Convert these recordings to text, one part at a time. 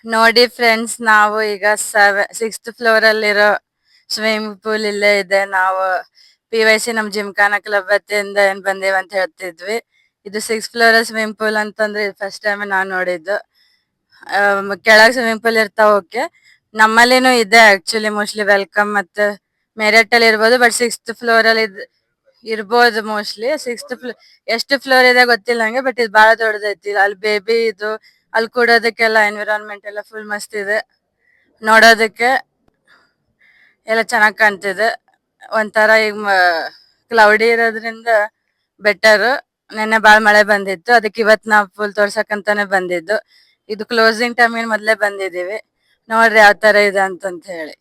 ನೋಡಿ ಫ್ರೆಂಡ್ಸ್, ನಾವು ಈಗ ಸಿಕ್ಸ್ತ್ ಫ್ಲೋರ್ ಅಲ್ಲಿರೋ ಸ್ವಿಮ್ಮಿಂಗ್ ಪೂಲ್ ಇಲ್ಲೇ ಇದೆ. ನಾವು PYC ನಮ್ ಜಿಮ್ಖಾನ ಕ್ಲಬ್ ವತಿಯಿಂದ ಏನ್ ಬಂದೇವ್ ಅಂತ ಹೇಳ್ತಿದ್ವಿ. ಇದು ಸಿಕ್ಸ್ ಫ್ಲೋರ್ ಸ್ವಿಮ್ಮಿಂಗ್ ಪೂಲ್ ಅಂತಂದ್ರೆ ಫಸ್ಟ್ ಟೈಮ್ ನಾನ್ ನೋಡಿದ್ದು. ಕೆಳಗ್ ಸ್ವಿಮ್ಮಿಂಗ್ ಪೂಲ್ ಇರ್ತಾವ, ಓಕೆ. ನಮ್ಮಲ್ಲಿನೂ ಇದೆ ಆಕ್ಚುಲಿ, ಮೋಸ್ಟ್ಲಿ ವೆಲ್ಕಮ್ ಮತ್ತೆ ಮೆರಿಟ್ ಅಲ್ಲಿ ಇರ್ಬೋದು. ಬಟ್ ಸಿಕ್ಸ್ತ್ ಫ್ಲೋರ್ ಅಲ್ಲಿ ಇರ್ಬೋದು ಮೋಸ್ಟ್ಲಿ. ಎಷ್ಟು ಫ್ಲೋರ್ ಇದೆ ಗೊತ್ತಿಲ್ಲ ನಂಗೆ, ಬಟ್ ಇದು ಬಹಳ ದೊಡ್ಡದೈತಿ. ಅಲ್ಲಿ ಬೇಬಿ ಇದು ಅಲ್ಲಿ ಕೂಡೋದಕ್ಕೆಲ್ಲ ಎನ್ವಿರಾನ್ಮೆಂಟ್ ಎಲ್ಲ ಫುಲ್ ಮಸ್ತ್ ಇದೆ. ನೋಡೋದಕ್ಕೆ ಎಲ್ಲ ಚೆನ್ನಾಗ್ ಕಾಣ್ತಿದೆ. ಒಂಥರ ಈಗ ಕ್ಲೌಡಿ ಇರೋದ್ರಿಂದ ಬೆಟರ್. ನೆನ್ನೆ ಬಾಳ್ ಮಳೆ ಬಂದಿತ್ತು, ಅದಕ್ಕೆ ಇವತ್ ನಾವ್ ಫುಲ್ ತೋರ್ಸಕಂತಾನೆ ಬಂದಿದ್ದು. ಇದು ಕ್ಲೋಸಿಂಗ್ ಟೈಮ್ ಮೊದ್ಲೇ ಬಂದಿದೀವಿ. ನೋಡ್ರಿ ಯಾವ ತರ ಇದೆ ಅಂತಂತ ಹೇಳಿ.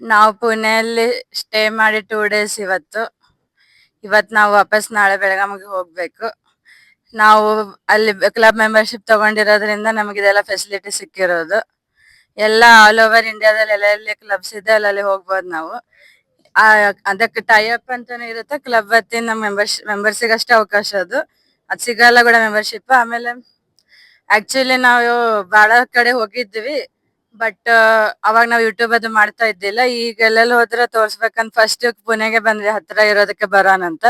ನಾವು ಪುಣೆಯಲ್ಲಿ ಸ್ಟೇ ಮಾಡಿ 2 days ಇವತ್ತು. ನಾವು ವಾಪಸ್ ನಾಳೆ ಬೆಳಗಾವಿಗೆ ಹೋಗ್ಬೇಕು. ನಾವು ಅಲ್ಲಿ ಕ್ಲಬ್ ಮೆಂಬರ್ಶಿಪ್ ತಗೊಂಡಿರೋದ್ರಿಂದ ನಮಗೆ ಇದೆಲ್ಲ ಫೆಸಿಲಿಟಿ ಸಿಕ್ಕಿರೋದು. ಎಲ್ಲ ಆಲ್ ಓವರ್ ಇಂಡಿಯಾದಲ್ಲಿ ಎಲ್ಲೆಲ್ಲಿ ಕ್ಲಬ್ಸ್ ಇದೆ ಅಲ್ಲಲ್ಲಿ ಹೋಗ್ಬೋದು ನಾವು. ಆ, ಅದಕ್ಕೆ ಟೈ ಅಪ್ ಅಂತಾನೆ ಇರುತ್ತೆ ಕ್ಲಬ್ ವತಿಯಿಂದ. ಮೆಂಬರ್ಸಿಗೆ ಅಷ್ಟೇ ಅವಕಾಶ ಅದು. ಅದ್ ಸಿಗಲ್ಲ ಕೂಡ ಮೆಂಬರ್ಶಿಪ್. ಆಮೇಲೆ ಆಕ್ಚುಲಿ ನಾವು ಬಹಳ ಕಡೆ ಹೋಗಿದ್ವಿ, ಬಟ್ ಅವಾಗ ನಾವ್ ಯೂಟ್ಯೂಬ್ ಅದು ಮಾಡ್ತಾ ಇದ್ದಿಲ್ಲ. ಈಗ ಎಲ್ಲೆಲ್ಲಿ ಹೋದ್ರೆ ತೋರ್ಸ್ಬೇಕಂತ ಫಸ್ಟ್ ಪುಣೆಗೆ ಬಂದ್ವಿ, ಹತ್ರ ಇರೋದಕ್ಕೆ ಬರೋಣ ಅಂತ.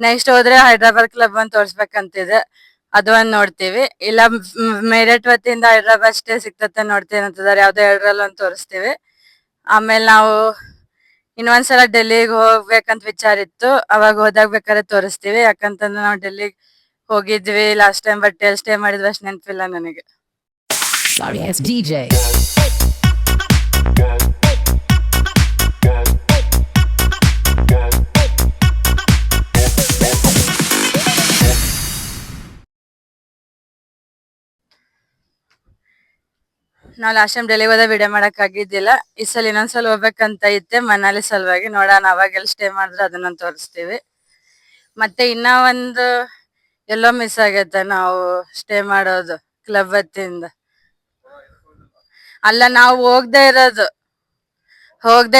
ನೆಕ್ಸ್ಟ್ ಹೋದ್ರೆ ಹೈದ್ರಾಬಾದ್ ಕ್ಲಬ್ ಒಂದ್ ತೋರ್ಸ್ಬೇಕಂತಿದೆ, ಅದು ಒಂದ್ ನೋಡ್ತೀವಿ. ಇಲ್ಲ ಮೇರಟ್ ವತಿಯಿಂದ ಹೈದ್ರಾಬಾದ್ ಸ್ಟೇ ಸಿಕ್ತತೆ ನೋಡ್ತೀವಿ ಅಂತಿದಾರೆ. ಯಾವ್ದೋ ಎರಡರಲ್ಲಿ ಒಂದ್ ತೋರಿಸ್ತೀವಿ. ಆಮೇಲೆ ನಾವು ಇನ್ನೊಂದ್ಸಲ ಡೆಲ್ಲಿಗೆ ಹೋಗ್ಬೇಕಂತ ವಿಚಾರ ಇತ್ತು, ಅವಾಗ ಹೋದಾಗ ಬೇಕಾದ್ರೆ ತೋರಿಸ್ತೀವಿ. ಯಾಕಂತಂದ್ರೆ ನಾವು ಡೆಲ್ಲಿಗೆ ಹೋಗಿದ್ವಿ ಲಾಸ್ಟ್ ಟೈಮ್, ಬಟ್ ಎಲ್ಲಿ ಸ್ಟೇ ಮಾಡಿದ್ವಿ ಅಷ್ಟು ನೆನಪಿಲ್ಲ ನನಗೆ. Sorry ass DJ. ನಾವ್ ಲಾಸ್ಟ್ ಟೈಮ್ ಡೆಲ್ಲಿಗೆ ಹೋದ ವಿಡಿಯೋ ಮಾಡಕ್ ಆಗಿದ್ದಿಲ್ಲ. ಈ ಸಲ ಇನ್ನೊಂದ್ಸಲ ಹೋಗ್ಬೇಕಂತ ಐತೆ, ಮನಾಲಿ ಸಲುವಾಗಿ. ನೋಡೋಣ ಅವಾಗ ಎಲ್ಲಿ ಸ್ಟೇ ಮಾಡಿದ್ರೆ ಅದನ್ನ ತೋರಿಸ್ತೀವಿ. ಮತ್ತೆ ಇನ್ನ ಒಂದು ಎಲ್ಲೋ ಮಿಸ್ ಆಗೈತೆ ನಾವು ಸ್ಟೇ ಮಾಡೋದು ಕ್ಲಬ್ ವತಿಯಿಂದ. ಅಲ್ಲ, ನಾವು ಹೋಗದೆ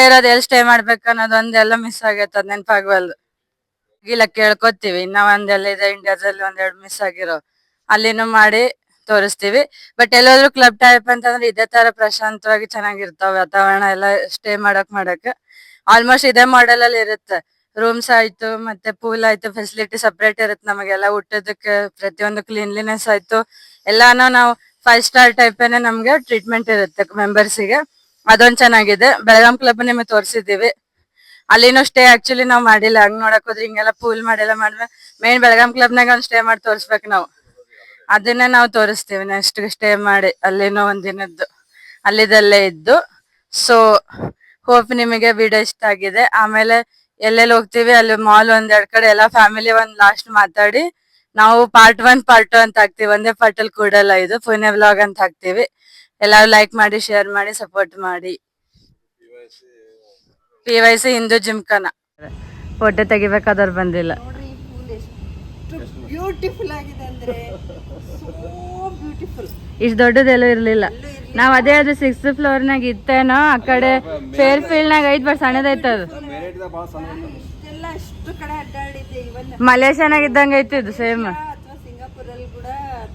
ಇರೋದು ಎಲ್ಲಿ ಸ್ಟೇ ಮಾಡ್ಬೇಕು ಅನ್ನೋದೊಂದ್ ಎಲ್ಲ ಮಿಸ್ ಆಗೈತೆ, ಅದ್ ನೆನಪಾಗ್ವಲ್ದು. ಇಲ್ಲ, ಕೇಳ್ಕೊತೀವಿ. ಇನ್ನ ಒಂದೆಲ್ಲ ಇದೆ ಇಂಡಿಯಾದಲ್ಲಿ ಒಂದೆರಡು ಮಿಸ್ ಆಗಿರೋ, ಅಲ್ಲಿನೂ ಮಾಡಿ ತೋರಿಸ್ತೀವಿ. ಬಟ್ ಎಲ್ಲಾದ್ರೂ ಕ್ಲಬ್ ಟೈಪ್ ಅಂತಂದ್ರೆ ಇದೇ ತರ ಪ್ರಶಾಂತವಾಗಿ ಚೆನ್ನಾಗಿರ್ತಾವ ವಾತಾವರಣ ಎಲ್ಲ. ಸ್ಟೇ ಮಾಡಕ್ ಆಲ್ಮೋಸ್ಟ್ ಇದೇ ಮಾಡೆಲ್ ಅಲ್ಲಿ ಇರುತ್ತೆ. ರೂಮ್ಸ್ ಆಯ್ತು, ಮತ್ತೆ ಪೂಲ್ ಆಯ್ತು, ಫೆಸಿಲಿಟಿ ಸಪ್ರೇಟ್ ಇರುತ್ತೆ ನಮಗೆಲ್ಲ. ಊಟದಕ್ಕೆ ಪ್ರತಿಯೊಂದು ಕ್ಲೀನ್ಲಿನೆಸ್ ಆಯ್ತು, ಎಲ್ಲಾನು ನಾವು 5 ಸ್ಟಾರ್ ಟೈಪೇನೆ ನಮ್ಗೆ ಟ್ರೀಟ್ಮೆಂಟ್ ಇರುತ್ತೆ ಮೆಂಬರ್ಸಿಗೆ. ಅದೊಂದ್ ಚೆನ್ನಾಗಿದೆ. ಬೆಳಗಾಂ ಕ್ಲಬ್ ನಿಮಗೆ ತೋರಿಸಿದೀವಿ, ಅಲ್ಲಿನೂ ಸ್ಟೇ ಆಕ್ಚುಲಿ ನಾವ್ ಮಾಡಿಲ್ಲ. ಹಂಗ್ ನೋಡಕ್ ಹೋದ್ರೆ ಹಿಂಗೆಲ್ಲ ಪೂಲ್ ಮಾಡಿಲ್ಲ ಮಾಡಿದ್ರೆ ಮೇನ್ ಬೆಳಗಾಂ ಕ್ಲಬ್ನಾಗ ಒಂದ್ ಸ್ಟೇ ಮಾಡಿ ತೋರಿಸ್ಬೇಕು ನಾವು. ಅದನ್ನ ನಾವು ತೋರಿಸ್ತೀವಿ ನೆಕ್ಸ್ಟ್ ಸ್ಟೇ ಮಾಡಿ ಅಲ್ಲಿನೋ ಒಂದ್ ದಿನದ್ದು ಅಲ್ಲಿದಲ್ಲೇ ಇದ್ದು. ಸೊ ಹೋಪ್ ನಿಮಗೆ ವಿಡಿಯೋ ಇಷ್ಟ ಆಗಿದೆ. ಆಮೇಲೆ ಎಲ್ಲೆಲ್ಲಿ ಹೋಗ್ತೀವಿ ಅಲ್ಲಿ ಮಾಲ್ ಒಂದೆರಡ್ ಕಡೆ ಎಲ್ಲ ಫ್ಯಾಮಿಲಿ ಒಂದ್ ಲಾಸ್ಟ್ ಮಾತಾಡಿ ನಾವು ಪಾರ್ಟ್ 1 ಪಾರ್ಟ್ 2 ಅಂತ ಹಾಕ್ತಿವಿ. ಒಂದೇ ಪಾರ್ಟ್ ಅಲ್ಲಿ ಕೂಡಲ್ಲ, ಇದು ಪುಣೆ ವ್ಲಾಗ್ ಅಂತ ಹಾಕ್ತಿವಿ. ಎಲ್ಲಾರು ಲೈಕ್ ಮಾಡಿ, ಶೇರ್ ಮಾಡಿ, ಸಪೋರ್ಟ್ ಮಾಡಿ. PYC ಹಿಂದೂ ಜಿಮ್ಖಾನ. ಫೋಟೋ ತೆಗಿಬೇಕಾದವ್ರು ಬಂದಿಲ್ಲ. ನೋಡ್ರಿ ಫುಲ್ ಎಷ್ಟು ಬ್ಯೂಟಿಫುಲ್ ಆಗಿದೆ ಅಂದ್ರೆ, ಸೋ ಬ್ಯೂಟಿಫುಲ್. ಇಷ್ಟು ದೊಡ್ಡದೆಲ್ಲೂ ಇರ್ಲಿಲ್ಲ. ನಾವ್ ಅದೇ ಅದು 6th ಫ್ಲೋರ್ನಾಗ ಇತ್ತೇನೋ, ಆ ಕಡೆ ಫೇರ್ ಫೀಲ್ಡ್ನಾಗ ಐತ್, ಬಟ್ ಸಣ್ಣದೈತ ಅದು. ಇಷ್ಟೆಲ್ಲ ಅಷ್ಟು ಕಡೆ ಅಡ್ಡಾಡಿದ್ದೆ. ಇವನ್ ಮಲೇಷ್ಯಾನಾಗ ಇದ್ದಂಗ ಐತಿ ಇದು ಸೇಮ್. ಅಥವಾ ಸಿಂಗಾಪುರಲ್ಲಿ ಕೂಡ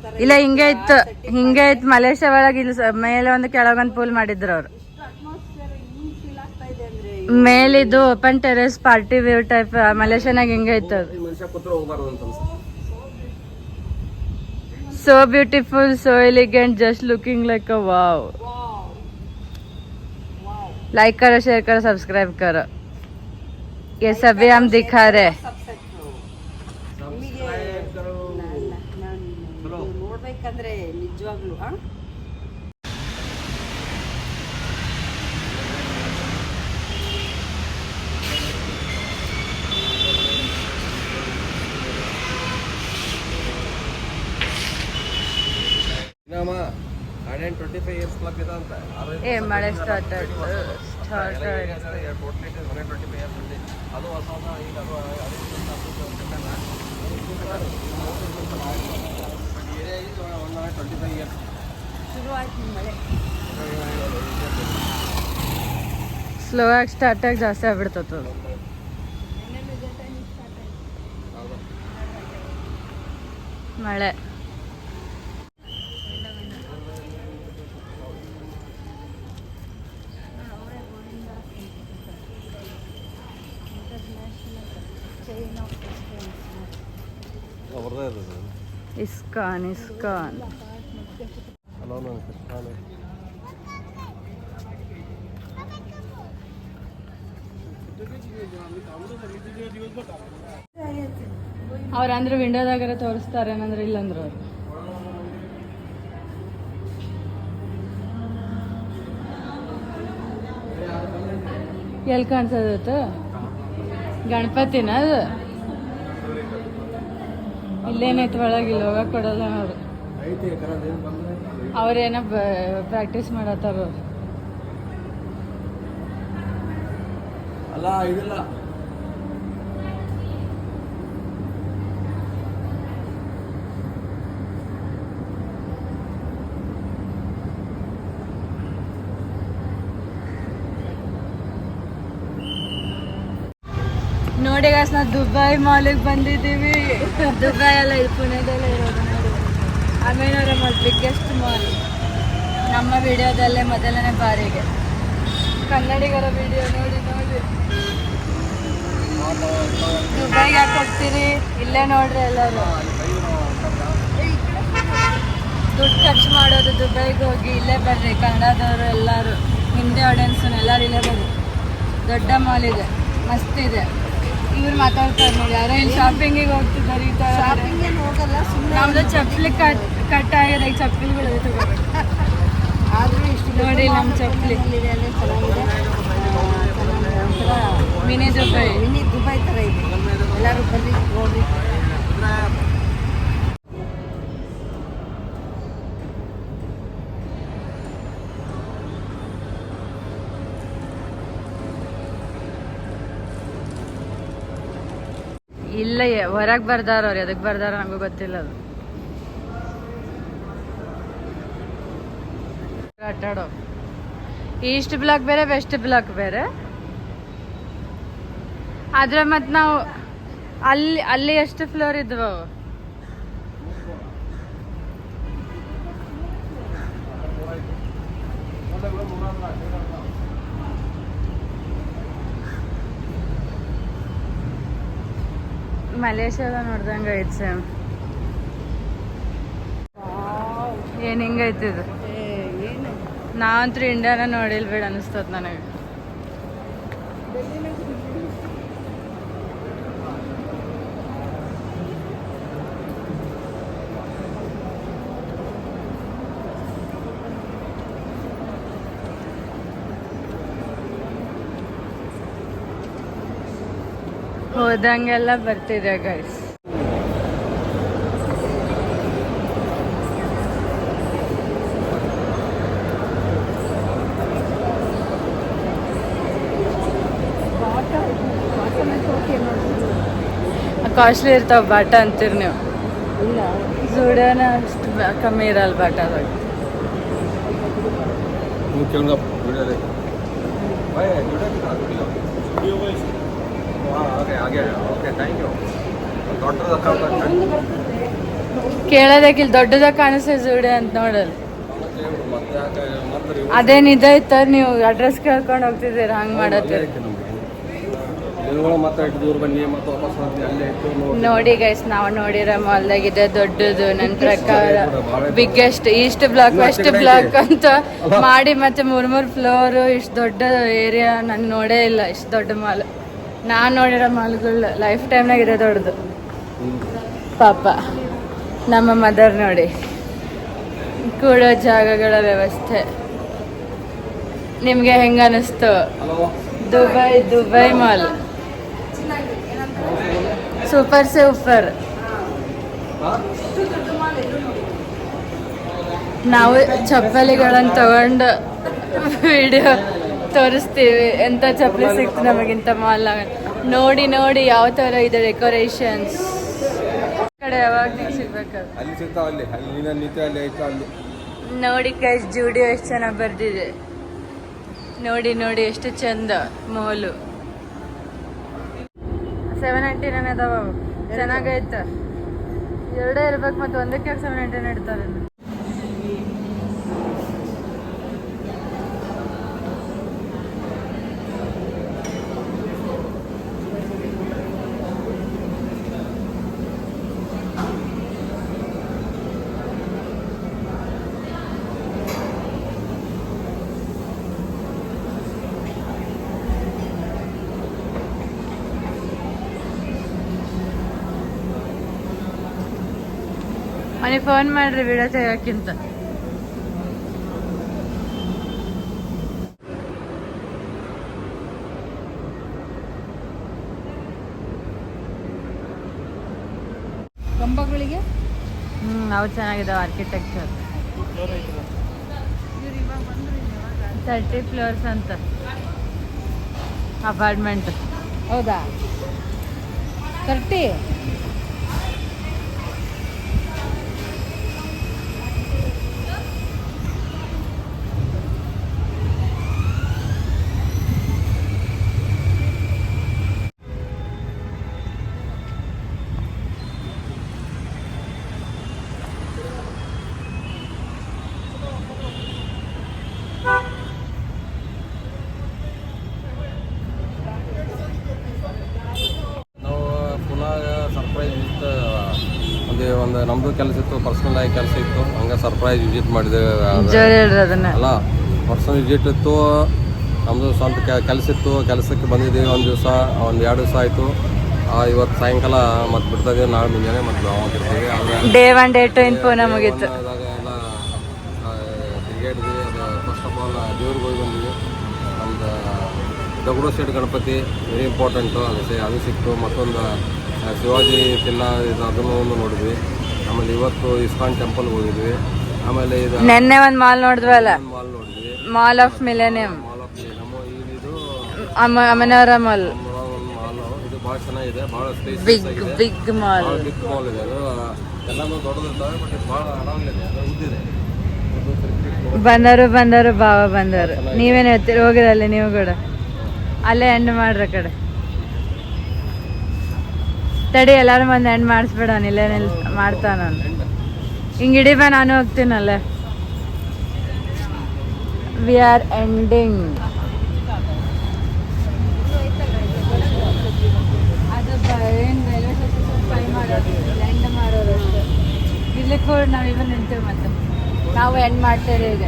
ತರ ಇಲ್ಲ, ಹಿಂಗೆ ಇತ್ತು, ಹಿಂಗೆ ಇತ್ತು ಮಲೇಷ್ಯಾ ಒಳಗೆ. ಇಲ್ಲಿ ಮೇಲೆ ಒಂದು ಕೆಳಗೊಂದು ಪೂಲ್ ಮಾಡಿದ್ರು ಅವ್ರು. ಅಟ್ಮಾಸ್ಫಿಯರ್ ಹಿಂಗ್ ಫೀಲ್ ಆಗ್ತಾ ಇದೆ ಅಂದ್ರೆ, ಮೇಲಿದ್ದು open terrace party view type. ಮಲೇಷ್ಯಾನಾಗ ಹಿಂಗೆ ಇತ್ತು ಅದು. So beautiful, so elegant, just looking like a wow. Like करो, शेयर करो, सब्सक्राइब करो. ये सभी हम दिखा रहे. ನಿಮಗೆ ನೋಡ್ಬೇಕಂದ್ರೆ ನಿಜವಾಗ್ಲು ಏ ಮಳೆ ಸ್ಟಾರ್ಟ್ ಆಯ್ತು. ಶುರು ಆಯ್ತು ಮಳೆ. ಸ್ಲೋ ಆಗಿ ಸ್ಟಾರ್ಟ್ ಆಗಿ ಜಾಸ್ತಿ ಆಗ್ಬಿಡ್ತದ. ಮಳೆ. ಇಸ್ಕಾನ್ ಇಸ್ಕಾನ್ ಅವ್ರಂದ್ರೆ ವಿಂಡೋದಾಗಾರ ತೋರಿಸ್ತಾರೆ ಏನಂದ್ರೆ ಇಲ್ಲಂದ್ರು ಅವ್ರು. ಎಲ್ಲಿ ಕಾಣಿಸೋದತ್ತು ಗಣಪತಿನ ಅದು ಇಲ್ಲೇನೈತೆ ಒಳಗಿಲ್ಲ ಹೋಗಕ್ ಕೊಡಲ್ಲ ನೋಡು. ಅವ್ರೇನ ಪ್ರಾಕ್ಟೀಸ್ ಮಾಡತ್ತಾರ ಅವ್ರು. ಅಲ್ಲ ಇದಿಲ್ಲ ನೋಡಿ ಗಾಸ್ ನಾವು ದುಬೈ ಮಾಲಿಗೆ ಬಂದಿದ್ದೀವಿ. ದುಬೈ ಅಲ್ಲ ಇದು ಪುಣೆದಲ್ಲೇ ಇರೋದು ನೋಡಿ. ಅಮೇನವರ ಮಾಲ್ ಬಿಗ್ಗೆಸ್ಟ್ ಮಾಲ್. ನಮ್ಮ ವಿಡಿಯೋದಲ್ಲೇ ಮೊದಲನೇ ಬಾರಿಗೆ ಕನ್ನಡಿಗರ ವಿಡಿಯೋ ನೋಡಿ ನೋಡಿ. ದುಬೈಗೆ ಯಾಕೆ ಹೋಗ್ತೀರಿ? ಇಲ್ಲೇ ನೋಡ್ರಿ ಎಲ್ಲರೂ ದುಡ್ಡು ಖರ್ಚು ಮಾಡೋದು ದುಬೈಗೆ ಹೋಗಿ ಇಲ್ಲೇ ಬರ್ರಿ. ಕನ್ನಡದವರು ಎಲ್ಲರೂ, ಹಿಂದಿ ಆಡಿಯನ್ಸ್ ಎಲ್ಲರೂ ಇಲ್ಲೇ ಬರ್ರಿ. ದೊಡ್ಡ ಮಾಲ್ ಇದೆ, ಮಸ್ತ್ ಇದೆ. ಇವ್ರು ಮಾತಾಡ್ತಾರೆ ನೋಡಿ, ಯಾರೋ ಇಲ್ಲಿ ಶಾಪಿಂಗಿಗೆ ಹೋಗ್ತಿದ್ದಾರೆ. ಈ ಥರ ಹೋಗಲ್ಲ ಸುಮ್ಮನೆ. ನಮ್ದು ಚಪ್ಪಲಿ ಕಟ್ ಆಗಿದೆ, ಈಗ ಚಪ್ಪಲಿಗಳು ತಗೋಬೇಕು. ಆದ್ರೂ ಇಷ್ಟು ನೋಡಿ ನಮ್ಮ ಚಪ್ಪಲಿ ಚೆನ್ನಾಗಿದೆ, ಮಿನಿ ದುಬೈ. ಮಿನಿ ದುಬೈ ಥರ ಇದೆ. ಎಲ್ಲರೂ ಬರ್ರಿ ನೋಡ್ರಿ. ಇಲ್ಲ ಹೊರಗೆ ಬರ್ದಾರ ಅವ್ರು, ಎದಕ್ಕೆ ಬರ್ದಾರ ನನಗೂ ಗೊತ್ತಿಲ್ಲ. ಅದು ಆಟಾಡೋ ಈಸ್ಟ್ ಬ್ಲಾಕ್ ಬೇರೆ, ವೆಸ್ಟ್ ಬ್ಲಾಕ್ ಬೇರೆ. ಆದ್ರೆ ಮತ್ತು ನಾವು ಅಲ್ಲಿ ಎಷ್ಟು ಫ್ಲೋರ್ ಇದ್ವು ಅವು? ಮಲೇಷ್ಯಾದ ನೋಡ್ದಂಗೆ ಐತೆ ಸೇಮ್. ಏನು ಹಿಂಗೈತಿದು? ಏನು ನಾವಂತೂ ಇಂಡಿಯಾನ ನೋಡಿಲ್ ಬೇಡ ಅನಿಸ್ತದ ನನಗೆ. ಹೋದಂಗೆಲ್ಲ ಬರ್ತಿದೆ ಗೈಸ್. ಕಾಸ್ಟ್ಲಿ ಇರ್ತಾವ ಬಾಟ ಅಂತೀರಿ ನೀವು. ಇಲ್ಲ ಜೂಡೋನ ಅಷ್ಟು ಕಮ್ಮಿ ಇರಲ್ಲ ಬಾಟದಾಗ. ಕೇಳೋದಕ್ಕಿಲ್ಲ ದೊಡ್ಡದಾಗ ಕಾಣಿಸ್ತದೆ ಜೂಡೆ ಅಂತ ನೋಡಲ್ಲ. ಅದೇನು ಇದೈತ ನೀವು ಅಡ್ರೆಸ್ ಕೇಳ್ಕೊಂಡು ಹೋಗ್ತಿದ್ದೀರ, ಹಂಗೆ ಮಾಡತ್ತೀರಿ. ನೋಡಿ ಗೈಸ್, ನಾವು ನೋಡಿರೋ ಮಾಲ್ದಾಗಿದೆ ದೊಡ್ಡದು. ನನ್ನ ಪ್ರಕಾರ biggest east block west block ಅಂತ ಮಾಡಿ ಮತ್ತೆ ಮೂರ್ ಫ್ಲೋರು. ಇಷ್ಟು ದೊಡ್ಡ ಏರಿಯಾ ನಾನು ನೋಡೇ ಇಲ್ಲ. ಇಷ್ಟು ದೊಡ್ಡ ಮಾಲ್ ನಾನು ನೋಡಿರೋ ಮಾಲ್ಗಳು ಲೈಫ್ ಟೈಮ್ನಾಗ ಇದೆ ದೊಡ್ಡದು. ಪಾಪ ನಮ್ಮ ಮದರ್ ನೋಡಿ, ಕೂಡೋ ಜಾಗಗಳ ವ್ಯವಸ್ಥೆ ನಿಮಗೆ ಹೆಂಗ ಅನಿಸ್ತು? Dubai mall super super. ನಾವು ಚಪ್ಪಲಿಗಳನ್ನು ತಗೊಂಡು ವಿಡಿಯೋ ತೋರಿಸ್ತೀವಿ. ಎಂಥ ಚಪ್ಪಲಿ ಸಿಕ್ತು ನಮಗಿಂತ ಮಾಲ್ ನೋಡಿ ನೋಡಿ ಯಾವ ಥರ ಇದೆ ಡೆಕೋರೇಷನ್ಸ್. ಕಡೆ ಯಾವಾಗ ಸಿಗ್ಬೇಕು ನೋಡಿ ಗೈಸ್. ಜೂಡಿಯೋ ಎಷ್ಟು ಚೆನ್ನಾಗಿ ಬರ್ದಿದೆ ನೋಡಿ ನೋಡಿ, ಎಷ್ಟು ಚಂದ ಮಾಲು. 799 ಅದಾವ, ಚೆನ್ನಾಗೈತ. ಎರಡೇ ಇರ್ಬೇಕು ಮತ್ತೆ ಒಂದಕ್ಕೆ 700 ಇಡ್ತಾರೆ. ಮನೆ ಫೋನ್ ಮಾಡ್ರಿ ವಿಡಿಯೋ ತೆಗಿಯೋಕ್ಕಿಂತ. ಕಂಬಗಳಿಗೆ ಅವು ಚೆನ್ನಾಗಿದಾವೆ ಆರ್ಕಿಟೆಕ್ಚರ್. 30 ಫ್ಲೋರ್ಸ್ ಅಂತ ಅಪಾರ್ಟ್ಮೆಂಟ್. ಹೌದಾ 30? ನಾವು ಪುನಃ ಸರ್ಪ್ರೈಸ್ ಇತ್ತು. ಒಂದು ನಮ್ಮದು ಕೆಲಸ ಇತ್ತು, ಪರ್ಸ್ನಲ್ ಆಗಿ ಕೆಲಸ ಇತ್ತು, ಹಂಗೆ ಸರ್ಪ್ರೈಸ್ ವಿಸಿಟ್ ಮಾಡಿದ್ದೇವೆ. ಜೋರ್ ಹೇಳ್ರಿ ಅದನ್ನ. ಅಲ್ಲ, ಪರ್ಸನಲ್ ವಿಸಿಟ್ ಇತ್ತು, ನಮ್ಮದು ಸ್ವಂತ ಕೆಲಸ ಇತ್ತು. ಕೆಲಸಕ್ಕೆ ಬಂದಿದ್ದೀವಿ ಒಂದು ದಿವಸ, 1-2 ದಿವಸ ಆಯಿತು. ಇವತ್ತು ಸಾಯಂಕಾಲ ಮತ್ತೆ ಬಿಡ್ತಾ ಇದ್ದೀವಿ, ನಾಳೆ ಮುಂಜಾನೆ ಮತ್ತೆ ಹೋಗಿರ್ತೀವಿ. ಡೇ 1 ಡೇ 2 ಇನ್ ಪೂನ ಮುಗೀತು. ಎಲ್ಲ ತಿರುಗಾಡಿದ್ವಿ. ಅದು ಫಸ್ಟ್ ಆಫ್ ಆಲ್ ದೇವ್ರಿಗೆ ಹೋಗಿ ಬಂದ್ವಿ. ನಮ್ದು ದಗಡು ಶೆಡ್ ಗಣಪತಿ ವೆರಿ ಇಂಪಾರ್ಟೆಂಟು, ಅದು ಸಿಕ್ತು. ಮತ್ತೊಂದು ಶಿವಾಜಿ ತಿನ್ನ ಇದು ಅದನ್ನು ಒಂದು ನೋಡಿದ್ವಿ. ಆಮೇಲೆ ಇವತ್ತು ಇಸ್ಕಾನ್ ಟೆಂಪಲ್ಗೆ ಹೋಗಿದ್ವಿ. ಆಮೇಲೆ ಇದು ನೆನ್ನೆ ಒಂದ್ ಮಾಲ್ ನೋಡಿದ್ವಲ್ಲ, ಮಾಲ್ ನೋಡಿದ್ವಿ, mall of millennium, mall of ನಮ್ಮ ಇದು ಅಮನವರ ಮಾಲ್. ಮಾಲ್ ಇದು ಭಾಳ ಚೆನ್ನಾಗಿದೆ, ಭಾಳ ಸ್ಪೇಸ್ ಬಿಗ್ ಆಗಿದೆ, ಬಿಗ್ ಮಾಲ್. ಭಾಳ ಬಿಗ್ ಮಾಲ್ ಇದೆ. ಅದು ಎಲ್ಲನೂ ದೊಡ್ಡದಿರ್ತವೆ, ಬಟ್ ಇದು ಭಾಳ ಆರಾಮಿದೆ, ಅದು ಉದ್ದಿದೆ. ಬಂದರು ಬಾವ ಬಂದರು. ನೀವೇನ್ ಹೇಳ್ತೀರಿ? ಹೋಗಿರಲ್ಲಿ ನೀವು ಕೂಡ ಅಲ್ಲೇ ಎಂಡ್ ಮಾಡ್ರ ಕಡೆ. ತಡಿ ಎಲ್ಲಾರು ಬಂದು ಎಂಡ್ ಮಾಡಿಸ್ಬೇಡ, ಇಲ್ಲೇ ಮಾಡ್ತಾನ. ಹಿಂಗ್ ಹಿಡಿಬ, ನಾನು ಹೋಗ್ತೀನಲ್ಲ. We are ending. ಅದು ಏನು ರೈಲ್ವೆ ಸ್ಟೇಷನ್ ಟ್ರೈ ಮಾಡೋದು, ಎಂಡ್ ಮಾಡೋದು ಅಷ್ಟೇ. ಇಲ್ಲಿ ಕೂಡ ನಾವು ಇವನ್ ನಿಂತೇವೆ. ಮತ್ತೆ ನಾವು ಎಂಡ್ ಮಾಡ್ತೇವೆ ಈಗ.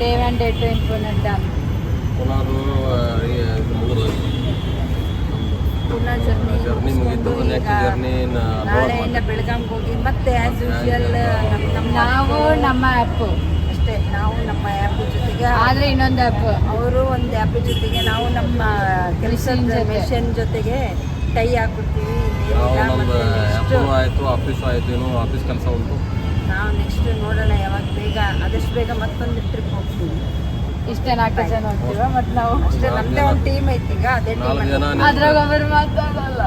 ಡೇ 1 ಡೇ 2 ಇನ್ ಪುನಃ ಡನ್. ಪುನಃ ಜರ್ನಿ ಮುಗೀತು. ನೆಕ್ಸ್ಟ್ ಜರ್ನಿ ನಾಳೆಯಿಂದ ಬೆಳಗಾಂಗೆ ಹೋಗಿ ಮತ್ತೆ ಆ್ಯಸ್ ಯೂಶುವಲ್ ನಾವು ನಮ್ಮ ಆ್ಯಪ್ ಅಷ್ಟೇ. ನಾವು ನಮ್ಮ ಆ್ಯಪ್ ಜೊತೆಗೆ, ಆದ್ರೆ ಇನ್ನೊಂದು ಆ್ಯಪ್ ಅವರು ಒಂದು ಆ್ಯಪ್ ಜೊತೆಗೆ, ನಾವು ನಮ್ಮ ಕೆಲಸದ ಮಿಷನ್ ಜೊತೆಗೆ ಟೈ ಹಾಕ್ಬಿಡ್ತೀವಿ. ನಾವು ನಮ್ದು ಆ್ಯಪು ಆಯಿತು, ಆಫೀಸು ಆಯಿತು, ಇನ್ನೂ ಆಫೀಸ್ ಕೆಲಸ ಉಂಟು. ನಾವು ನೆಕ್ಸ್ಟ್ ನೋಡೋಣ ಯಾವಾಗ ಬೇಗ, ಆದಷ್ಟು ಬೇಗ ಮತ್ತೊಂದು ಟ್ರಿಪ್ ಹೋಗ್ತೀವಿ. ಇಷ್ಟೇ 4 ಜನ ಹೋಗ್ತೀವ. ಮತ್ತೆ ನಾವು ಅಷ್ಟೇ, ನಮ್ಮದೇ ಒಂದು ಟೀಮ್ ಐತಿ ಈಗ, ಅದೇ 4 ಟೀಮ್. ಜನ, ಅದ್ರಾಗ ಒಬ್ಬರು ಮಾತಾಡಲ್ಲ.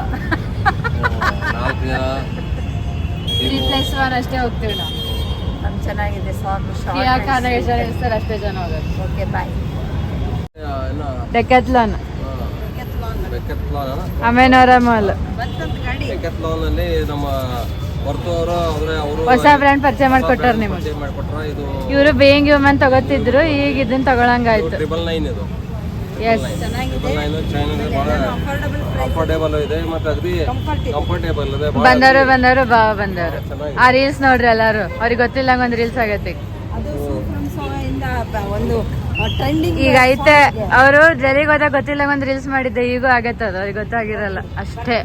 4 ಜನ 3+1 ಅಷ್ಟೇ ಹೋಗ್ತೀವಿ ನಾವು. ನಮ್ ಚೆನ್ನಾಗಿದೆ ಸಾಕು. ಯಾಕಂದ್ರೆ ಎಷ್ಟು ಜನ ಇರ್ತಾರೆ ಅಷ್ಟೇ ಜನ ಹೋಗೋದು. Okay bye. ಡೆಕ್ಯಾಥ್ಲಾನ್, ಡೆಕ್ಯಾಥ್ಲಾನ್ ಅಮೆನವರ ಮಾಲ್. ಬಂತಂತ ಗಾಡಿ. ಡೆಕ್ಯಾಥ್ಲಾನ್ ಅಲ್ಲಿ ನಮ್ಮ ಹೊರತವರು ಅಂದ್ರೆ ಅವರು ಹೊಸ ಬ್ರ್ಯಾಂಡ್ ಪರಿಚಯ ಮಾಡ್ಕೊಟ್ಟಾರ ನಿಮಗೆ. ಮಾಡಿಕೊಟ್ರ. ಇದು ಇವರು ಬೇಯಿಂಗ್ ಹ್ಯೂಮನ್ ತಗೋತಿದ್ರು, ಈಗ ಇದನ್ನ ತಗೊಳಂಗಾಯ್ತು. 999 ಇದು. ಎಸ್, 999 ಚೈನೀಸ್ ಭಾಳ ಅಫೋರ್ಡೇಬಲ್ ಇದೆ, ಮತ್ತೆ ಅಗದಿ ಕಂಫರ್ಟೇಬಲ್ ಇದೆ. ಬಂದರು ಬಾವ ಬಂದರು. ಆ ರೀಲ್ಸ್ ನೋಡ್ರಿ ಎಲ್ಲಾರು, ಅವ್ರಿಗೆ ಗೊತ್ತಿಲ್ಲ ಒಂದು ರೀಲ್ಸ್ ಆಗತ್ತೆ. ಅದು ಸೂಫ್ರಮ್ ಇಂದ ಒಂದು ಟ್ರೆಂಡಿಂಗ್ ಈಗ ಐತೆ. ಅವರು ಡೆಲ್ಲಿಗೆ ಹೋದಾಗ ಗೊತ್ತಿಲ್ಲ ಒಂದು ರೀಲ್ಸ್ ಮಾಡಿದ್ದೆ, ಈಗೂ ಆಗತ್ತೆ. ಅದು ಅವ್ರಿಗೆ ಗೊತ್ತಾಗಿರಲ್ಲ ಅಷ್ಟೇ.